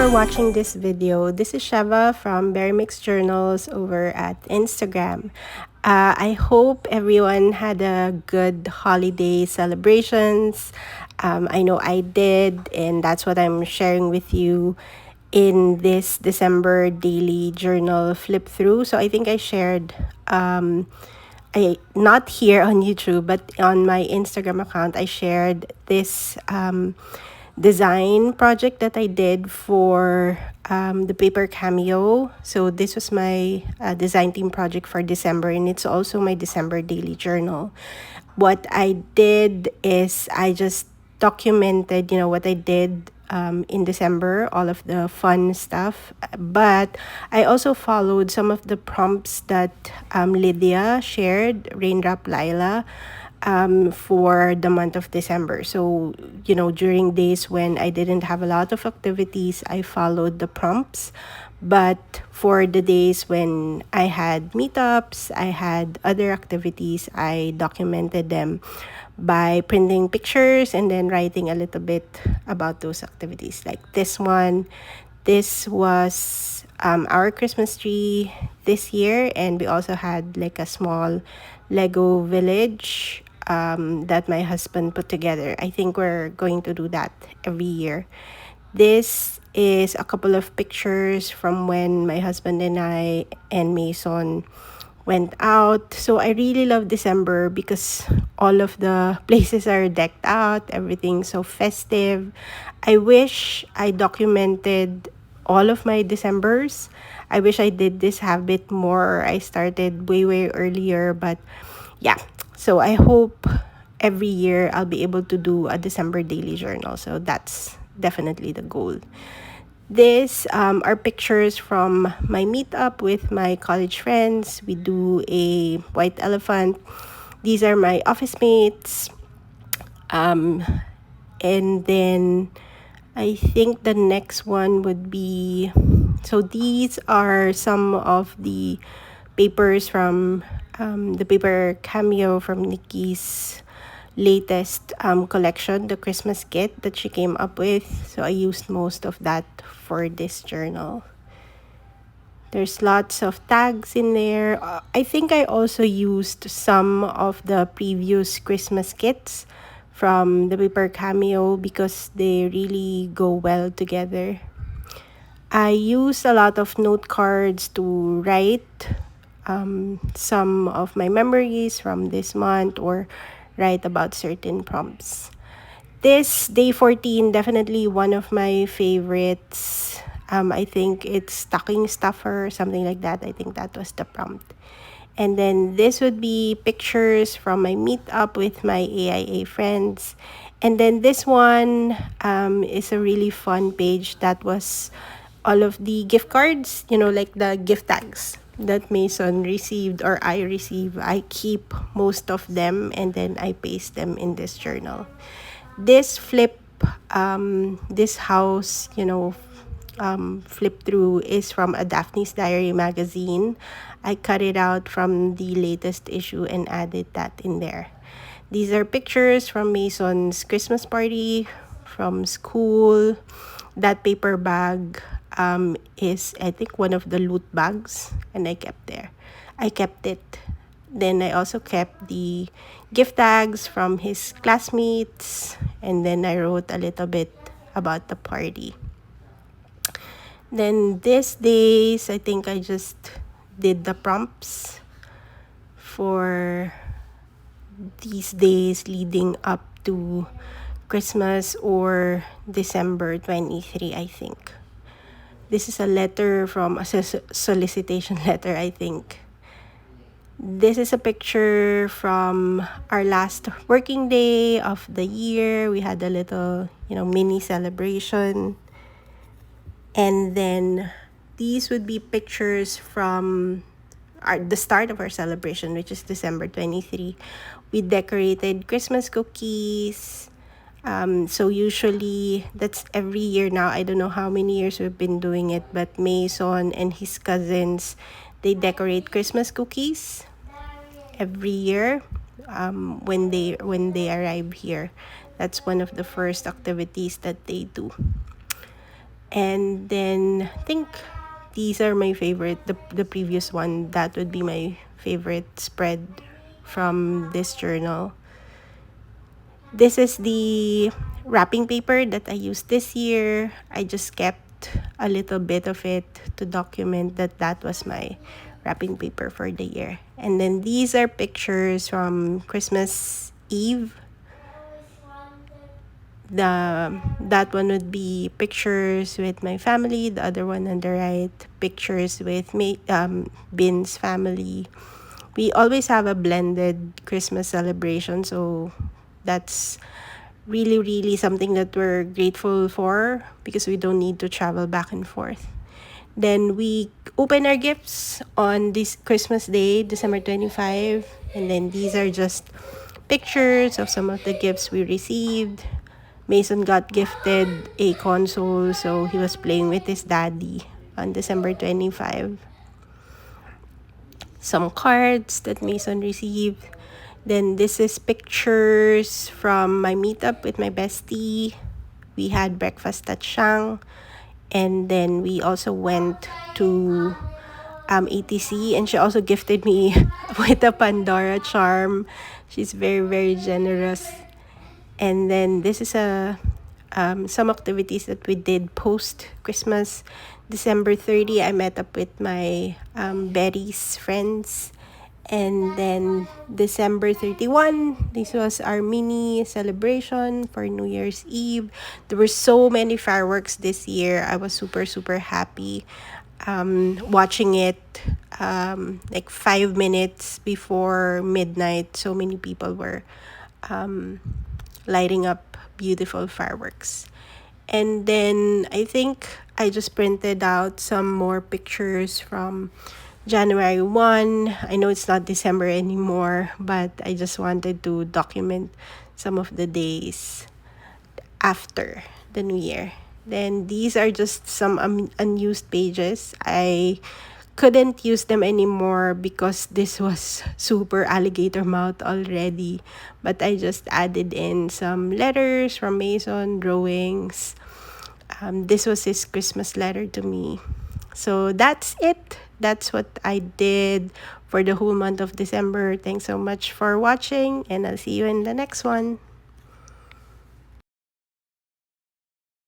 for watching this video. This is Sheva from Berry Mix Journals over at Instagram. I hope everyone had a good holiday celebrations. I know I did, and that's what I'm sharing with you in this December daily journal flip through. So I think I shared not here on YouTube, but on my Instagram account, I shared this design project that I did for the paper cameo. So this was my design team project for December, and it's also my December daily journal. What I did is I just documented, what I did in December, all of the fun stuff. But I also followed some of the prompts that Lydia shared, Raindrop Lila, for the month of December. So, during days when I didn't have a lot of activities, I followed the prompts. But for the days when I had meetups, I had other activities, I documented them by printing pictures and then writing a little bit about those activities. Like this was our Christmas tree this year, and we also had like a small Lego village that my husband put together. I think we're going to do that every year. This is a couple of pictures from when my husband and I and Mason went out. So I really love December because all of the places are decked out, everything's so festive. I wish I documented all of my Decembers. I wish I did this habit more. I started way earlier, but yeah. So I hope every year I'll be able to do a December daily journal. So that's definitely the goal. These are pictures from my meetup with my college friends. We do a white elephant. These are my office mates. And then I think the next one would be, so these are some of the papers from the paper cameo from Nikki's latest collection, the Christmas kit that she came up with. So I used most of that for this journal. There's lots of tags in there. I think I also used some of the previous Christmas kits from the paper cameo because they really go well together. I used a lot of note cards to write some of my memories from this month or write about certain prompts. This day 14, definitely one of my favorites. I think it's stocking stuffer, something like that. I think that was the prompt. And then this would be pictures from my meetup with my AIA friends. And then this one is a really fun page that was all of the gift cards, like the gift tags that Mason received or I receive. I keep most of them and then I paste them in this journal. This this house, flip through is from a Daphne's Diary magazine. I cut it out from the latest issue and added that in there. These are pictures from Mason's Christmas party, from school. That paper bag is, I think, one of the loot bags, and I kept it. Then I also kept the gift tags from his classmates, and then I wrote a little bit about the party. Then these days, I think I just did the prompts for these days leading up to Christmas or December 23, I think. This is a letter from a solicitation letter, I think. This is a picture from our last working day of the year. We had a little, mini celebration. And then these would be pictures from the start of our celebration, which is December 23. We decorated Christmas cookies. So usually that's every year now. I don't know how many years we've been doing it, but Mason and his cousins, they decorate Christmas cookies every year when they arrive here. That's one of the first activities that they do. And then I think these are my favorite. The previous one, that would be my favorite spread from this journal. This is the wrapping paper that I used this year. I just kept a little bit of it to document that that was my wrapping paper for the year. And then these are pictures from Christmas Eve. That one would be pictures with my family. The other one on the right, pictures with Bin's family. We always have a blended Christmas celebration, so that's really, really something that we're grateful for because we don't need to travel back and forth. Then we open our gifts on this Christmas Day, December 25. And then these are just pictures of some of the gifts we received. Mason got gifted a console, so he was playing with his daddy on December 25. Some cards that Mason received. Then this is pictures from my meetup with my bestie. We had breakfast at Shang. And then we also went to ATC, and she also gifted me with a Pandora charm. She's very, very generous. And then this is some activities that we did post Christmas. December 30, I met up with my Betty's friends. And then December 31, this was our mini celebration for New Year's Eve. There were so many fireworks this year. I was super, super happy watching it like 5 minutes before midnight. So many people were lighting up beautiful fireworks. And then I think I just printed out some more pictures from January 1. I know it's not December anymore, but I just wanted to document some of the days after the new year. Then these are just some unused pages. I couldn't use them anymore because this was super alligator mouth already. But I just added in some letters from Mason, drawings. This was his Christmas letter to me. So that's it. That's what I did for the whole month of December. Thanks so much for watching, and I'll see you in the next one.